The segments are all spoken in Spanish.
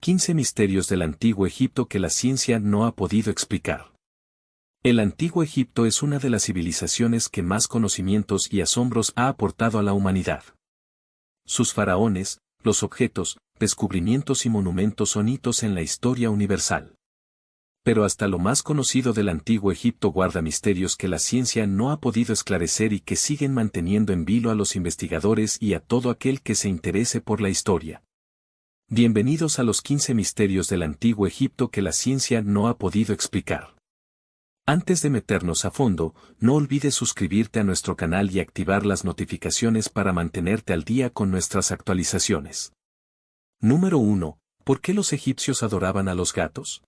15 misterios del Antiguo Egipto que la ciencia no ha podido explicar. El Antiguo Egipto es una de las civilizaciones que más conocimientos y asombros ha aportado a la humanidad. Sus faraones, los objetos, descubrimientos y monumentos son hitos en la historia universal. Pero hasta lo más conocido del Antiguo Egipto guarda misterios que la ciencia no ha podido esclarecer y que siguen manteniendo en vilo a los investigadores y a todo aquel que se interese por la historia. Bienvenidos a los 15 misterios del Antiguo Egipto que la ciencia no ha podido explicar. Antes de meternos a fondo, no olvides suscribirte a nuestro canal y activar las notificaciones para mantenerte al día con nuestras actualizaciones. Número 1. ¿Por qué los egipcios adoraban a los gatos?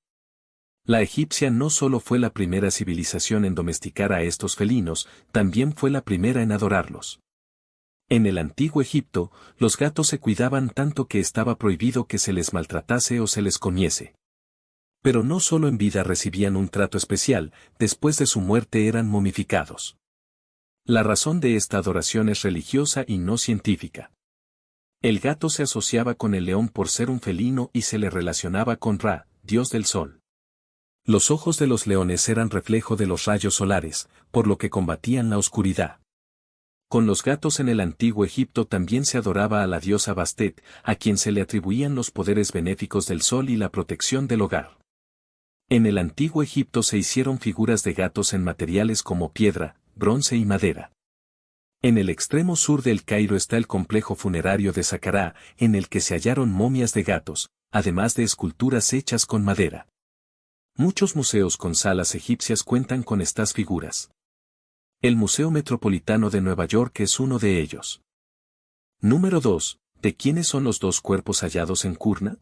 La egipcia no solo fue la primera civilización en domesticar a estos felinos, también fue la primera en adorarlos. En el Antiguo Egipto, los gatos se cuidaban tanto que estaba prohibido que se les maltratase o se les comiese. Pero no solo en vida recibían un trato especial, después de su muerte eran momificados. La razón de esta adoración es religiosa y no científica. El gato se asociaba con el león por ser un felino y se le relacionaba con Ra, dios del sol. Los ojos de los leones eran reflejo de los rayos solares, por lo que combatían la oscuridad. Con los gatos en el Antiguo Egipto también se adoraba a la diosa Bastet, a quien se le atribuían los poderes benéficos del sol y la protección del hogar. En el Antiguo Egipto se hicieron figuras de gatos en materiales como piedra, bronce y madera. En el extremo sur del Cairo está el complejo funerario de Saqqara, en el que se hallaron momias de gatos, además de esculturas hechas con madera. Muchos museos con salas egipcias cuentan con estas figuras. El Museo Metropolitano de Nueva York es uno de ellos. Número 2. ¿De quiénes son los dos cuerpos hallados en Kurna?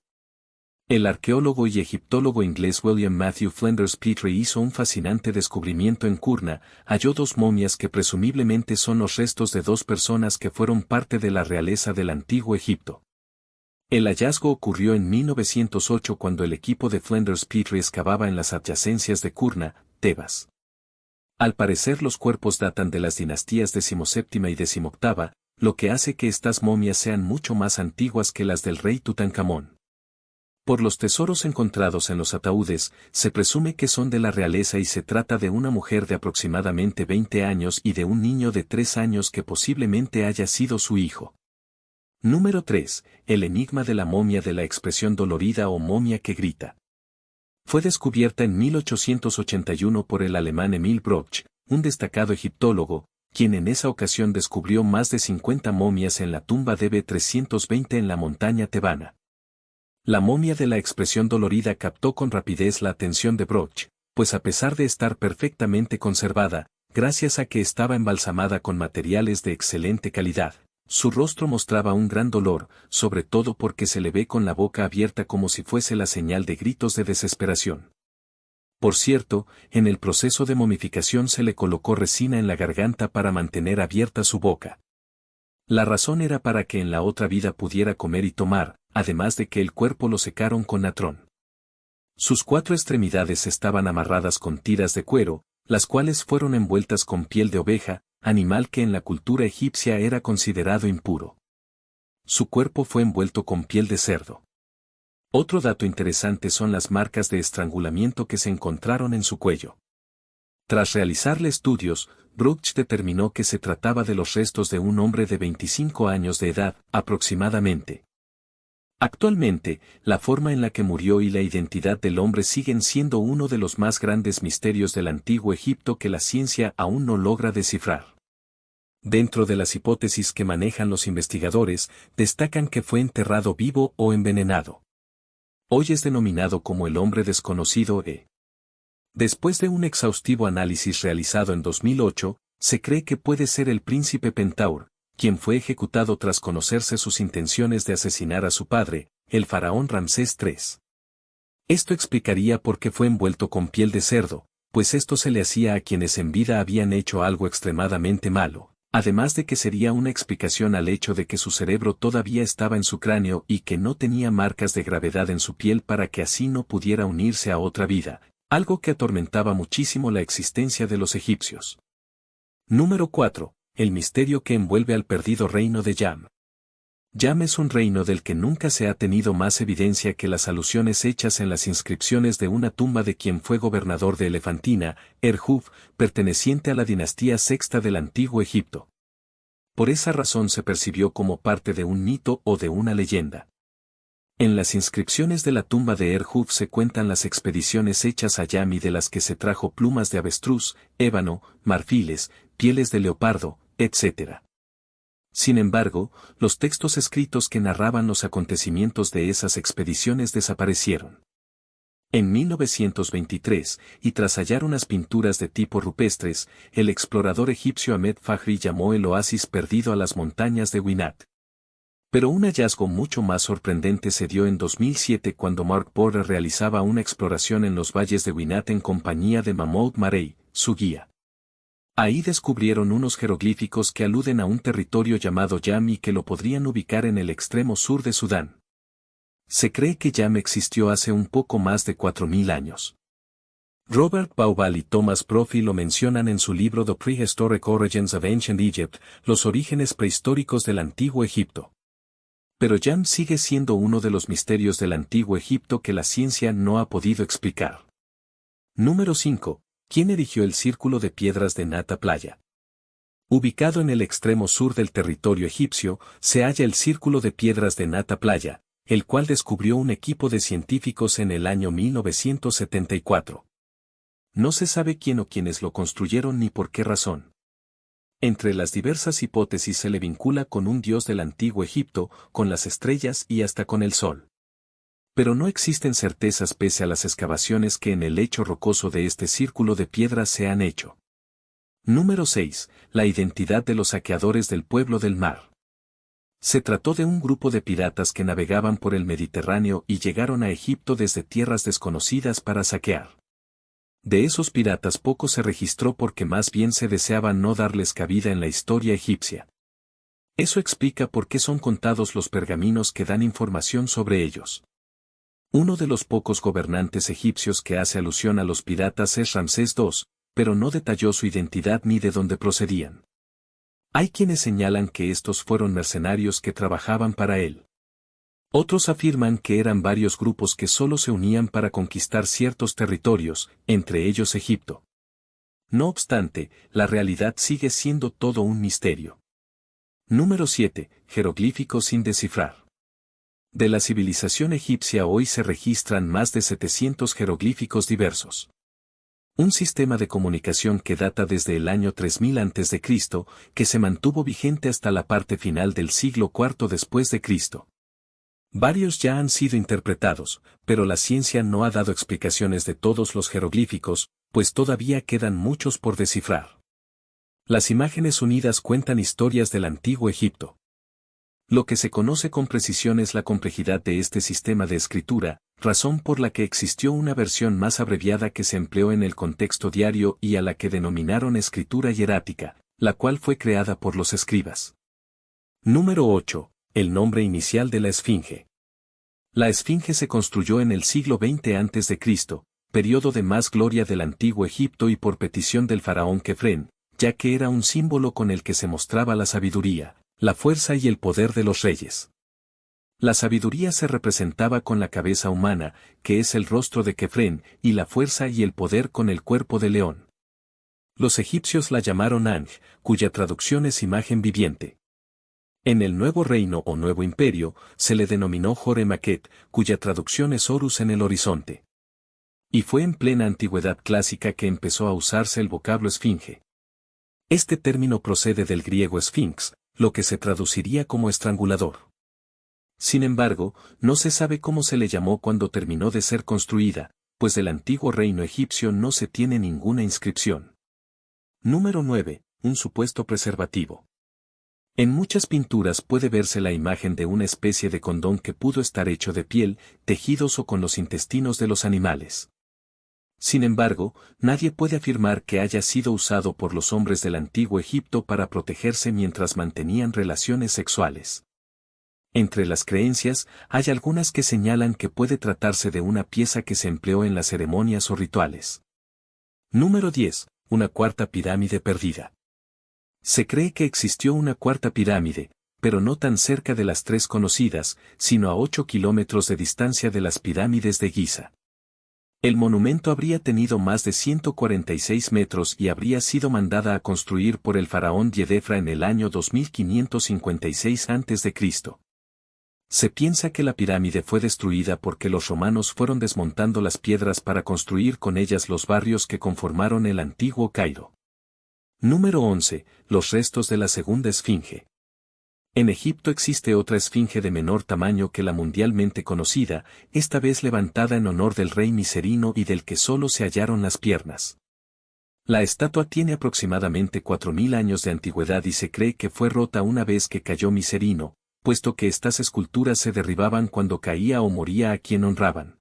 El arqueólogo y egiptólogo inglés William Matthew Flinders Petrie hizo un fascinante descubrimiento en Kurna, halló dos momias que presumiblemente son los restos de dos personas que fueron parte de la realeza del Antiguo Egipto. El hallazgo ocurrió en 1908 cuando el equipo de Flinders Petrie excavaba en las adyacencias de Kurna, Tebas. Al parecer los cuerpos datan de las dinastías XVII y XVIII, lo que hace que estas momias sean mucho más antiguas que las del rey Tutankamón. Por los tesoros encontrados en los ataúdes, se presume que son de la realeza y se trata de una mujer de aproximadamente 20 años y de un niño de 3 años que posiblemente haya sido su hijo. Número 3. El enigma de la momia de la expresión dolorida o momia que grita. Fue descubierta en 1881 por el alemán Emil Broch, un destacado egiptólogo, quien en esa ocasión descubrió más de 50 momias en la tumba de B320 en la montaña tebana. La momia de la expresión dolorida captó con rapidez la atención de Broch, pues a pesar de estar perfectamente conservada, gracias a que estaba embalsamada con materiales de excelente calidad, su rostro mostraba un gran dolor, sobre todo porque se le ve con la boca abierta como si fuese la señal de gritos de desesperación. Por cierto, en el proceso de momificación se le colocó resina en la garganta para mantener abierta su boca. La razón era para que en la otra vida pudiera comer y tomar, además de que el cuerpo lo secaron con natrón. Sus 4 extremidades estaban amarradas con tiras de cuero, las cuales fueron envueltas con piel de oveja, animal que en la cultura egipcia era considerado impuro. Su cuerpo fue envuelto con piel de cerdo. Otro dato interesante son las marcas de estrangulamiento que se encontraron en su cuello. Tras realizarle estudios, Bruch determinó que se trataba de los restos de un hombre de 25 años de edad, aproximadamente. Actualmente, la forma en la que murió y la identidad del hombre siguen siendo uno de los más grandes misterios del Antiguo Egipto que la ciencia aún no logra descifrar. Dentro de las hipótesis que manejan los investigadores, destacan que fue enterrado vivo o envenenado. Hoy es denominado como el hombre desconocido e. Después de un exhaustivo análisis realizado en 2008, se cree que puede ser el príncipe Pentaur, quien fue ejecutado tras conocerse sus intenciones de asesinar a su padre, el faraón Ramsés III. Esto explicaría por qué fue envuelto con piel de cerdo, pues esto se le hacía a quienes en vida habían hecho algo extremadamente malo, además de que sería una explicación al hecho de que su cerebro todavía estaba en su cráneo y que no tenía marcas de gravedad en su piel para que así no pudiera unirse a otra vida, algo que atormentaba muchísimo la existencia de los egipcios. Número 4. El misterio que envuelve al perdido reino de Yam. Yam es un reino del que nunca se ha tenido más evidencia que las alusiones hechas en las inscripciones de una tumba de quien fue gobernador de Elefantina, Erhuf, perteneciente a la dinastía sexta del Antiguo Egipto. Por esa razón se percibió como parte de un mito o de una leyenda. En las inscripciones de la tumba de Erhuf se cuentan las expediciones hechas a Yam y de las que se trajo plumas de avestruz, ébano, marfiles, pieles de leopardo, etc. Sin embargo, los textos escritos que narraban los acontecimientos de esas expediciones desaparecieron. En 1923, y tras hallar unas pinturas de tipo rupestres, el explorador egipcio Ahmed Fahri llamó el oasis perdido a las montañas de Winat. Pero un hallazgo mucho más sorprendente se dio en 2007 cuando Mark Porter realizaba una exploración en los valles de Winat en compañía de Mahmoud Marey, su guía. Ahí descubrieron unos jeroglíficos que aluden a un territorio llamado Yam y que lo podrían ubicar en el extremo sur de Sudán. Se cree que Yam existió hace un poco más de 4000 años. Robert Bauval y Thomas Brophy lo mencionan en su libro The Prehistoric Origins of Ancient Egypt, los orígenes prehistóricos del Antiguo Egipto. Pero Yam sigue siendo uno de los misterios del Antiguo Egipto que la ciencia no ha podido explicar. Número 5. ¿Quién erigió el Círculo de Piedras de Nata Playa? Ubicado en el extremo sur del territorio egipcio, se halla el Círculo de Piedras de Nata Playa, el cual descubrió un equipo de científicos en el año 1974. No se sabe quién o quiénes lo construyeron ni por qué razón. Entre las diversas hipótesis se le vincula con un dios del Antiguo Egipto, con las estrellas y hasta con el sol. Pero no existen certezas pese a las excavaciones que en el lecho rocoso de este círculo de piedras se han hecho. Número 6. La identidad de los saqueadores del pueblo del mar. Se trató de un grupo de piratas que navegaban por el Mediterráneo y llegaron a Egipto desde tierras desconocidas para saquear. De esos piratas poco se registró porque más bien se deseaba no darles cabida en la historia egipcia. Eso explica por qué son contados los pergaminos que dan información sobre ellos. Uno de los pocos gobernantes egipcios que hace alusión a los piratas es Ramsés II, pero no detalló su identidad ni de dónde procedían. Hay quienes señalan que estos fueron mercenarios que trabajaban para él. Otros afirman que eran varios grupos que solo se unían para conquistar ciertos territorios, entre ellos Egipto. No obstante, la realidad sigue siendo todo un misterio. Número 7. Jeroglíficos sin descifrar. De la civilización egipcia hoy se registran más de 700 jeroglíficos diversos. Un sistema de comunicación que data desde el año 3000 a.C., que se mantuvo vigente hasta la parte final del siglo IV después de Cristo. Varios ya han sido interpretados, pero la ciencia no ha dado explicaciones de todos los jeroglíficos, pues todavía quedan muchos por descifrar. Las imágenes unidas cuentan historias del Antiguo Egipto. Lo que se conoce con precisión es la complejidad de este sistema de escritura, razón por la que existió una versión más abreviada que se empleó en el contexto diario y a la que denominaron escritura hierática, la cual fue creada por los escribas. Número 8. El nombre inicial de la Esfinge. La Esfinge se construyó en el siglo XX a.C., periodo de más gloria del Antiguo Egipto y por petición del faraón Kefren, ya que era un símbolo con el que se mostraba la sabiduría, la fuerza y el poder de los reyes. La sabiduría se representaba con la cabeza humana, que es el rostro de Kefren, y la fuerza y el poder con el cuerpo de león. Los egipcios la llamaron Anj, cuya traducción es imagen viviente. En el Nuevo Reino o Nuevo Imperio, se le denominó Hore Maquet, cuya traducción es Horus en el horizonte. Y fue en plena antigüedad clásica que empezó a usarse el vocablo esfinge. Este término procede del griego sphinx, lo que se traduciría como estrangulador. Sin embargo, no se sabe cómo se le llamó cuando terminó de ser construida, pues del antiguo reino egipcio no se tiene ninguna inscripción. Número 9. Un supuesto preservativo. En muchas pinturas puede verse la imagen de una especie de condón que pudo estar hecho de piel, tejidos o con los intestinos de los animales. Sin embargo, nadie puede afirmar que haya sido usado por los hombres del antiguo Egipto para protegerse mientras mantenían relaciones sexuales. Entre las creencias, hay algunas que señalan que puede tratarse de una pieza que se empleó en las ceremonias o rituales. Número 10. Una cuarta pirámide perdida. Se cree que existió una cuarta pirámide, pero no tan cerca de las tres conocidas, sino a 8 kilómetros de distancia de las pirámides de Giza. El monumento habría tenido más de 146 metros y habría sido mandada a construir por el faraón Djedefra en el año 2556 a.C. Se piensa que la pirámide fue destruida porque los romanos fueron desmontando las piedras para construir con ellas los barrios que conformaron el antiguo Cairo. Número 11. Los restos de la segunda esfinge. En Egipto existe otra esfinge de menor tamaño que la mundialmente conocida, esta vez levantada en honor del rey Miserino y del que solo se hallaron las piernas. La estatua tiene aproximadamente 4000 años de antigüedad y se cree que fue rota una vez que cayó Miserino, puesto que estas esculturas se derribaban cuando caía o moría a quien honraban.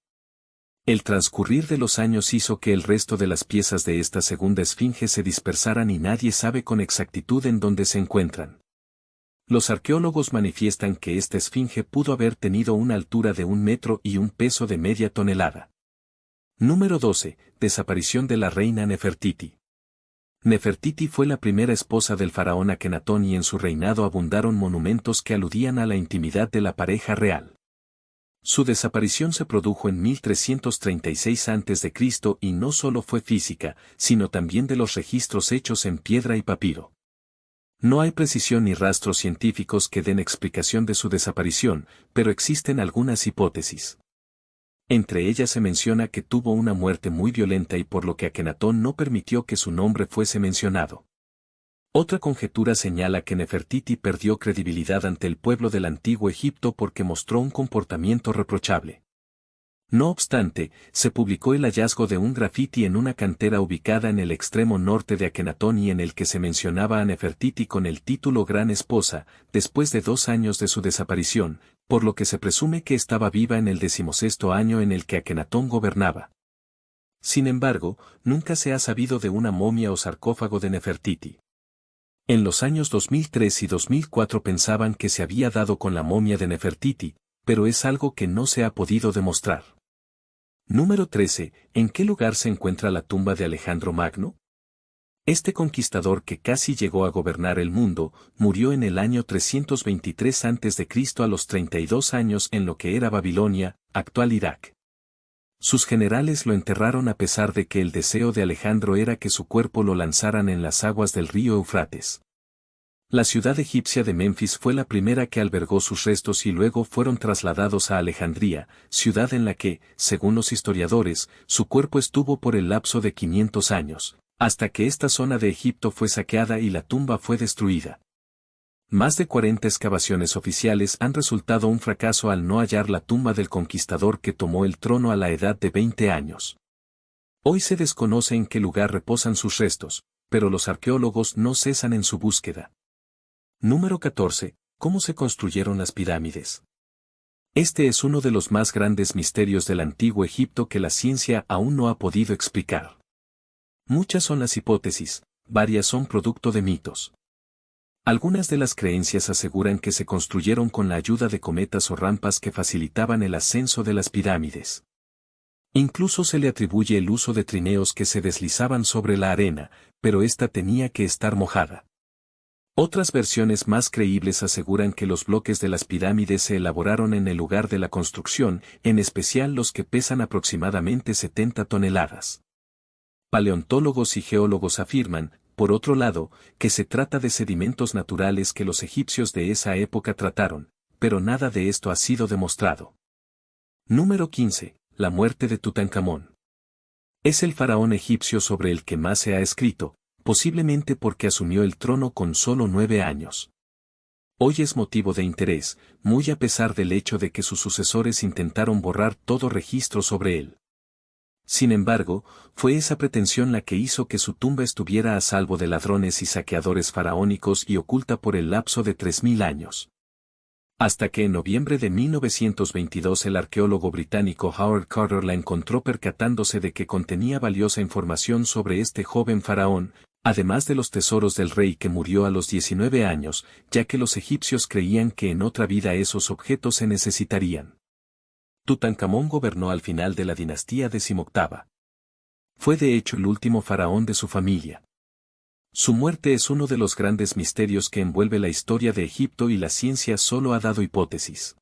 El transcurrir de los años hizo que el resto de las piezas de esta segunda esfinge se dispersaran y nadie sabe con exactitud en dónde se encuentran. Los arqueólogos manifiestan que esta esfinge pudo haber tenido una altura de 1 metro y un peso de media tonelada. Número 12. Desaparición de la reina Nefertiti. Nefertiti fue la primera esposa del faraón Akenatón y en su reinado abundaron monumentos que aludían a la intimidad de la pareja real. Su desaparición se produjo en 1336 a.C. y no solo fue física, sino también de los registros hechos en piedra y papiro. No hay precisión ni rastros científicos que den explicación de su desaparición, pero existen algunas hipótesis. Entre ellas se menciona que tuvo una muerte muy violenta y por lo que Akenatón no permitió que su nombre fuese mencionado. Otra conjetura señala que Nefertiti perdió credibilidad ante el pueblo del antiguo Egipto porque mostró un comportamiento reprochable. No obstante, se publicó el hallazgo de un grafiti en una cantera ubicada en el extremo norte de Akenatón y en el que se mencionaba a Nefertiti con el título Gran Esposa, después de 2 años de su desaparición, por lo que se presume que estaba viva en el 16º año en el que Akenatón gobernaba. Sin embargo, nunca se ha sabido de una momia o sarcófago de Nefertiti. En los años 2003 y 2004 pensaban que se había dado con la momia de Nefertiti, pero es algo que no se ha podido demostrar. Número 13. ¿En qué lugar se encuentra la tumba de Alejandro Magno? Este conquistador que casi llegó a gobernar el mundo, murió en el año 323 a.C. a los 32 años en lo que era Babilonia, actual Irak. Sus generales lo enterraron a pesar de que el deseo de Alejandro era que su cuerpo lo lanzaran en las aguas del río Eufrates. La ciudad egipcia de Memphis fue la primera que albergó sus restos y luego fueron trasladados a Alejandría, ciudad en la que, según los historiadores, su cuerpo estuvo por el lapso de 500 años, hasta que esta zona de Egipto fue saqueada y la tumba fue destruida. Más de 40 excavaciones oficiales han resultado un fracaso al no hallar la tumba del conquistador que tomó el trono a la edad de 20 años. Hoy se desconoce en qué lugar reposan sus restos, pero los arqueólogos no cesan en su búsqueda. Número 14. ¿Cómo se construyeron las pirámides? Este es uno de los más grandes misterios del antiguo Egipto que la ciencia aún no ha podido explicar. Muchas son las hipótesis, varias son producto de mitos. Algunas de las creencias aseguran que se construyeron con la ayuda de cometas o rampas que facilitaban el ascenso de las pirámides. Incluso se le atribuye el uso de trineos que se deslizaban sobre la arena, pero ésta tenía que estar mojada. Otras versiones más creíbles aseguran que los bloques de las pirámides se elaboraron en el lugar de la construcción, en especial los que pesan aproximadamente 70 toneladas. Paleontólogos y geólogos afirman, por otro lado, que se trata de sedimentos naturales que los egipcios de esa época trataron, pero nada de esto ha sido demostrado. Número 15. La muerte de Tutankamón. Es el faraón egipcio sobre el que más se ha escrito, posiblemente porque asumió el trono con solo 9 años. Hoy es motivo de interés, muy a pesar del hecho de que sus sucesores intentaron borrar todo registro sobre él. Sin embargo, fue esa pretensión la que hizo que su tumba estuviera a salvo de ladrones y saqueadores faraónicos y oculta por el lapso de 3000 años. Hasta que en noviembre de 1922 el arqueólogo británico Howard Carter la encontró percatándose de que contenía valiosa información sobre este joven faraón, además de los tesoros del rey que murió a los 19 años, ya que los egipcios creían que en otra vida esos objetos se necesitarían. Tutankamón gobernó al final de la dinastía XVIII. Fue de hecho el último faraón de su familia. Su muerte es uno de los grandes misterios que envuelve la historia de Egipto y la ciencia solo ha dado hipótesis.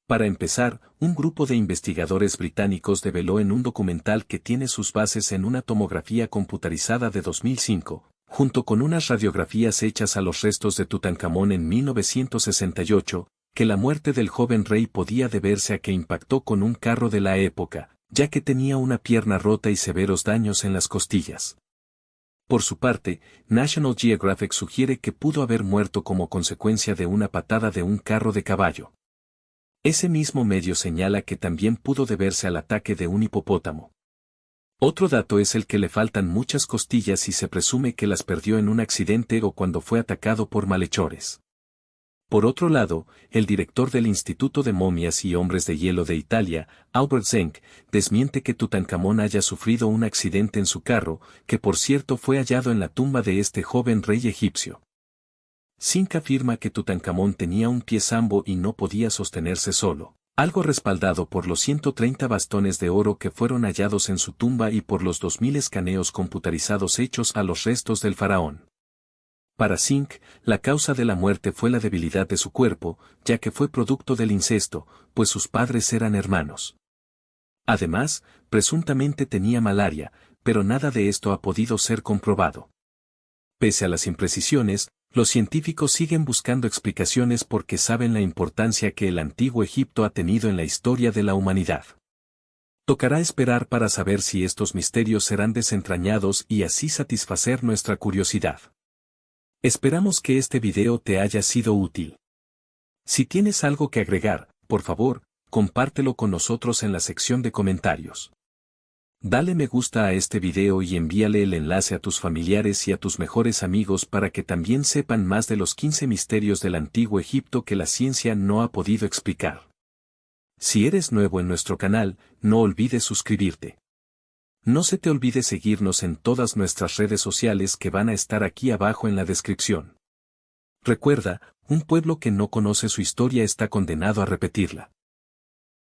Para empezar, un grupo de investigadores británicos develó en un documental que tiene sus bases en una tomografía computarizada de 2005, junto con unas radiografías hechas a los restos de Tutankamón en 1968, que la muerte del joven rey podía deberse a que impactó con un carro de la época, ya que tenía una pierna rota y severos daños en las costillas. Por su parte, National Geographic sugiere que pudo haber muerto como consecuencia de una patada de un carro de caballo. Ese mismo medio señala que también pudo deberse al ataque de un hipopótamo. Otro dato es el que le faltan muchas costillas y se presume que las perdió en un accidente o cuando fue atacado por malhechores. Por otro lado, el director del Instituto de Momias y Hombres de Hielo de Italia, Albert Zenk, desmiente que Tutankamón haya sufrido un accidente en su carro, que por cierto fue hallado en la tumba de este joven rey egipcio. Zinc afirma que Tutankamón tenía un pie zambo y no podía sostenerse solo, algo respaldado por los 130 bastones de oro que fueron hallados en su tumba y por los 2000 escaneos computarizados hechos a los restos del faraón. Para Zinc, la causa de la muerte fue la debilidad de su cuerpo, ya que fue producto del incesto, pues sus padres eran hermanos. Además, presuntamente tenía malaria, pero nada de esto ha podido ser comprobado. Pese a las imprecisiones, los científicos siguen buscando explicaciones porque saben la importancia que el antiguo Egipto ha tenido en la historia de la humanidad. Tocará esperar para saber si estos misterios serán desentrañados y así satisfacer nuestra curiosidad. Esperamos que este video te haya sido útil. Si tienes algo que agregar, por favor, compártelo con nosotros en la sección de comentarios. Dale me gusta a este video y envíale el enlace a tus familiares y a tus mejores amigos para que también sepan más de los 15 misterios del antiguo Egipto que la ciencia no ha podido explicar. Si eres nuevo en nuestro canal, no olvides suscribirte. No se te olvide seguirnos en todas nuestras redes sociales que van a estar aquí abajo en la descripción. Recuerda, un pueblo que no conoce su historia está condenado a repetirla.